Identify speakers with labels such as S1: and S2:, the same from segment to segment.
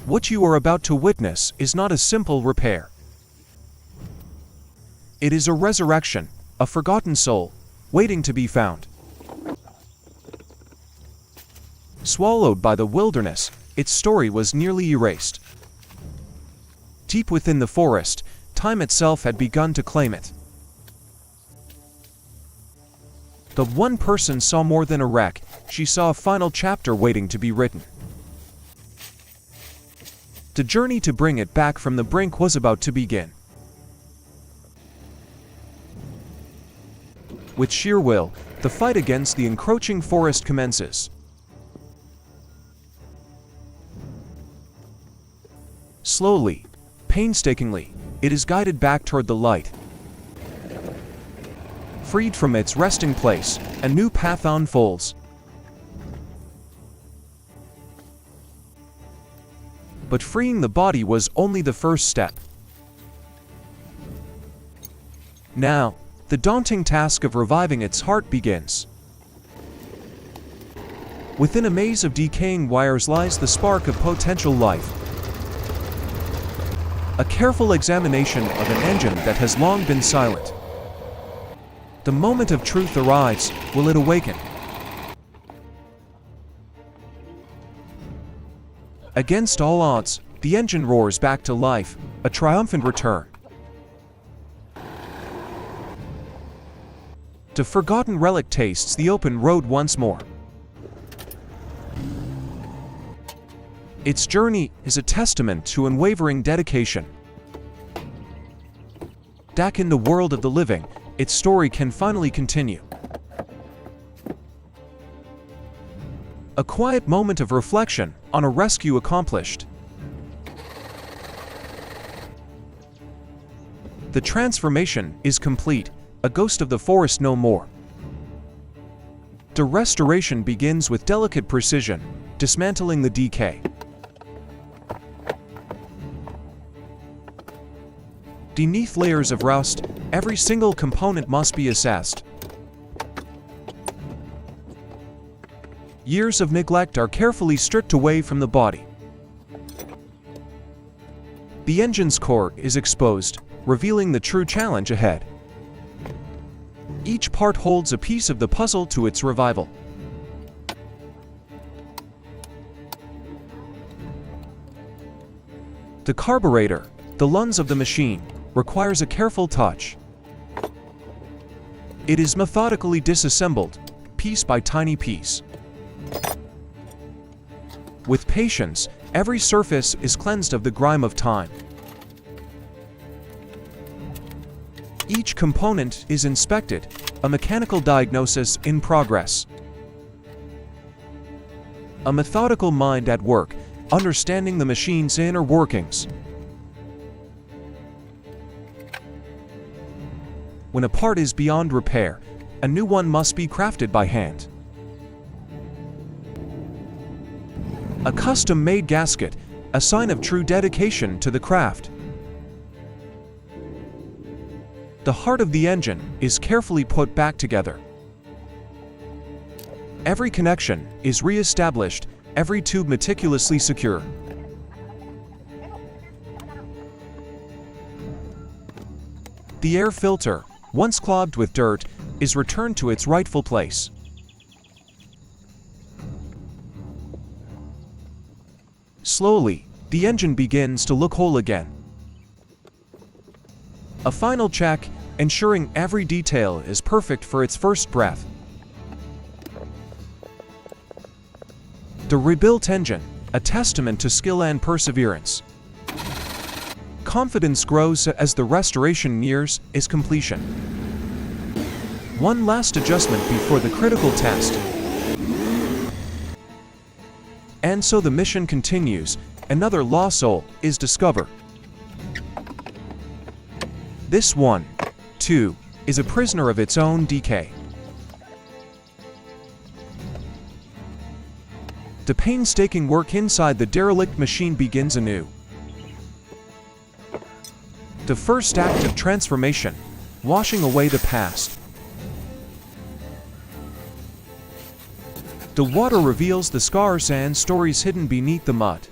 S1: What you are about to witness is not a simple repair. It is a resurrection, a forgotten soul, waiting to be found. Swallowed by the wilderness, its story was nearly erased. Deep within the forest, time itself had begun to claim it. The one person saw more than a wreck, she saw a final chapter waiting to be written. The journey to bring it back from the brink was about to begin. With sheer will, the fight against the encroaching forest commences. Slowly, painstakingly, it is guided back toward the light. Freed from its resting place, a new path unfolds. But freeing the body was only the first step. Now, the daunting task of reviving its heart begins. Within a maze of decaying wires lies the spark of potential life. A careful examination of an engine that has long been silent. The moment of truth arrives, will it awaken? Against all odds, the engine roars back to life, a triumphant return. The forgotten relic tastes the open road once more. Its journey is a testament to unwavering dedication. Back in the world of the living, its story can finally continue. A quiet moment of reflection on a rescue accomplished. The transformation is complete, a ghost of the forest no more. The restoration begins with delicate precision, dismantling the decay. Beneath layers of rust, every single component must be assessed. Years of neglect are carefully stripped away from the body. The engine's core is exposed, revealing the true challenge ahead. Each part holds a piece of the puzzle to its revival. The carburetor, the lungs of the machine, requires a careful touch. It is methodically disassembled, piece by tiny piece. With patience, every surface is cleansed of the grime of time. Each component is inspected, a mechanical diagnosis in progress. A methodical mind at work, understanding the machine's inner workings. When a part is beyond repair, a new one must be crafted by hand. A custom-made gasket, a sign of true dedication to the craft. The heart of the engine is carefully put back together. Every connection is re-established, every tube meticulously secure. The air filter, once clogged with dirt, is returned to its rightful place. Slowly, the engine begins to look whole again. A final check, ensuring every detail is perfect for its first breath. The rebuilt engine, a testament to skill and perseverance. Confidence grows as the restoration nears its completion. One last adjustment before the critical test. And so the mission continues, another lost soul is discovered. This one, too, is a prisoner of its own decay. The painstaking work inside the derelict machine begins anew. The first act of transformation, washing away the past. The water reveals the scars and stories hidden beneath the mud.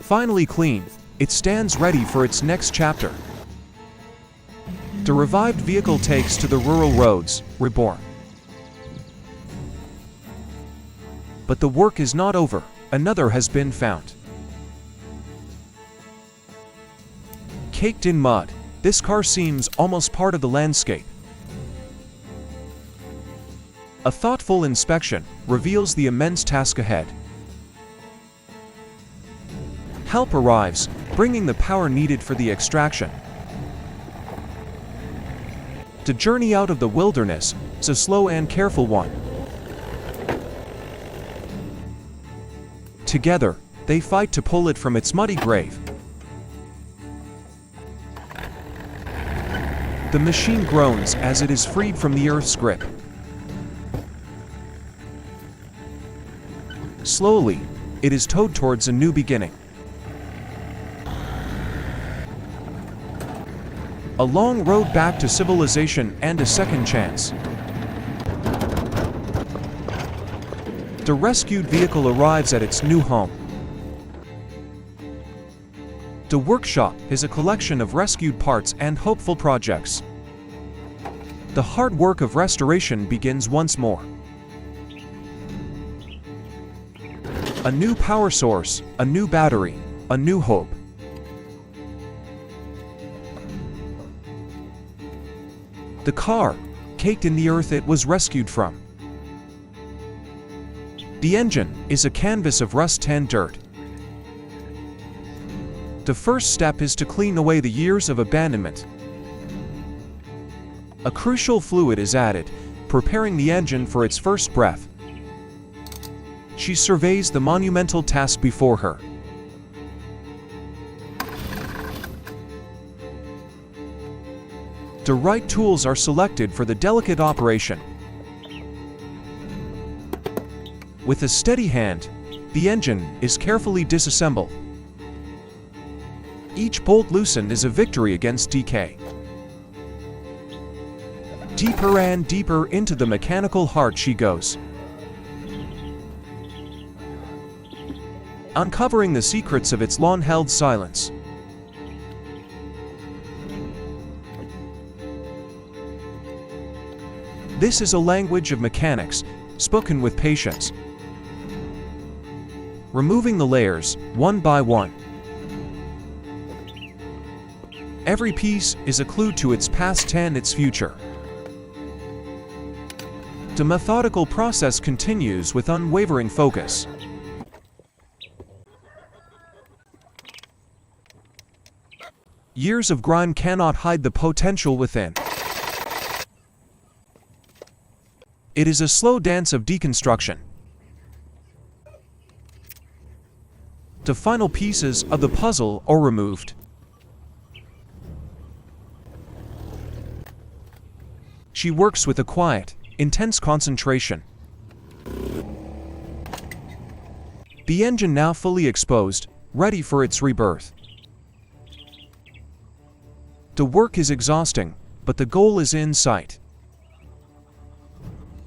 S1: Finally clean, it stands ready for its next chapter. The revived vehicle takes to the rural roads, reborn. But the work is not over, another has been found. Caked in mud, this car seems almost part of the landscape. A thoughtful inspection reveals the immense task ahead. Help arrives, bringing the power needed for the extraction. The journey out of the wilderness is a slow and careful one. Together, they fight to pull it from its muddy grave. The machine groans as it is freed from the earth's grip. Slowly, it is towed towards a new beginning. A long road back to civilization and a second chance. The rescued vehicle arrives at its new home. The workshop is a collection of rescued parts and hopeful projects. The hard work of restoration begins once more. A new power source, a new battery, a new hope. The car, caked in the earth it was rescued from. The engine is a canvas of rust and dirt. The first step is to clean away the years of abandonment. A crucial fluid is added, preparing the engine for its first breath. She surveys the monumental task before her. The right tools are selected for the delicate operation. With a steady hand, the engine is carefully disassembled. Each bolt loosened is a victory against decay. Deeper and deeper into the mechanical heart she goes, uncovering the secrets of its long-held silence. This is a language of mechanics, spoken with patience. Removing the layers, one by one. Every piece is a clue to its past and its future. The methodical process continues with unwavering focus. Years of grime cannot hide the potential within. It is a slow dance of deconstruction. The final pieces of the puzzle are removed. She works with a quiet, intense concentration. The engine now fully exposed, ready for its rebirth. The work is exhausting, but the goal is in sight.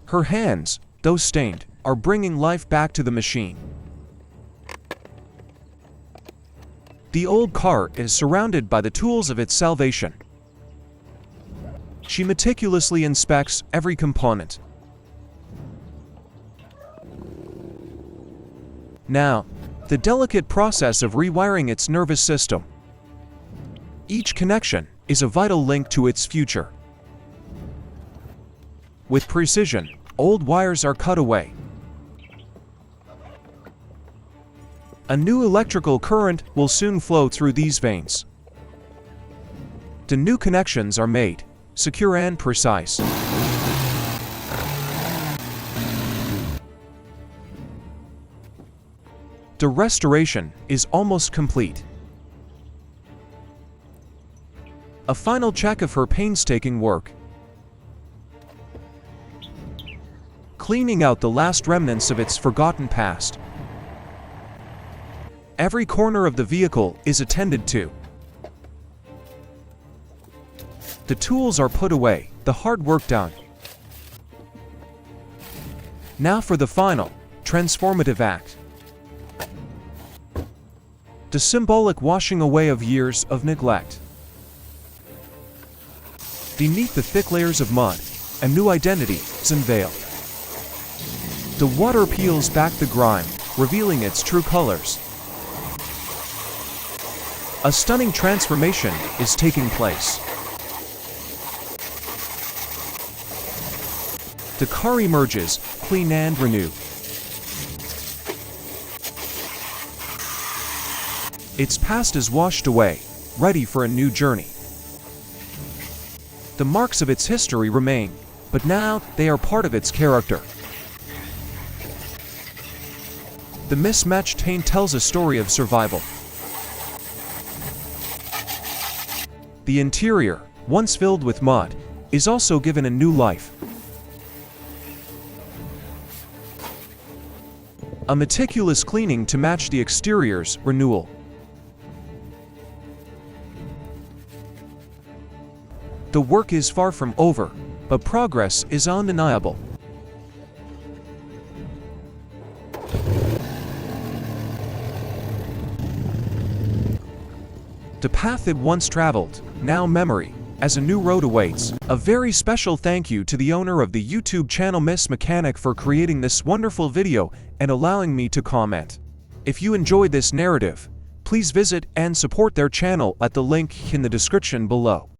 S1: Her hands, though stained, are bringing life back to the machine. The old car is surrounded by the tools of its salvation. She meticulously inspects every component. Now, the delicate process of rewiring its nervous system. Each connection is a vital link to its future. With precision, old wires are cut away. A new electrical current will soon flow through these veins. The new connections are made, secure and precise. The restoration is almost complete. A final check of her painstaking work. Cleaning out the last remnants of its forgotten past. Every corner of the vehicle is attended to. The tools are put away, the hard work done. Now for the final, transformative act. the symbolic washing away of years of neglect. Beneath the thick layers of mud, a new identity is unveiled. The water peels back the grime, revealing its true colors. A stunning transformation is taking place. The car emerges, clean and renewed. Its past is washed away, ready for a new journey. The marks of its history remain, but now they are part of its character. The mismatched paint tells a story of survival. The interior, once filled with mud, is also given a new life. A meticulous cleaning to match the exterior's renewal. The work is far from over, but progress is undeniable. The path it once traveled, now memory, as a new road awaits. A very special thank you to the owner of the YouTube channel Miss Mechanic for creating this wonderful video and allowing me to comment. If you enjoyed this narrative, please visit and support their channel at the link in the description below.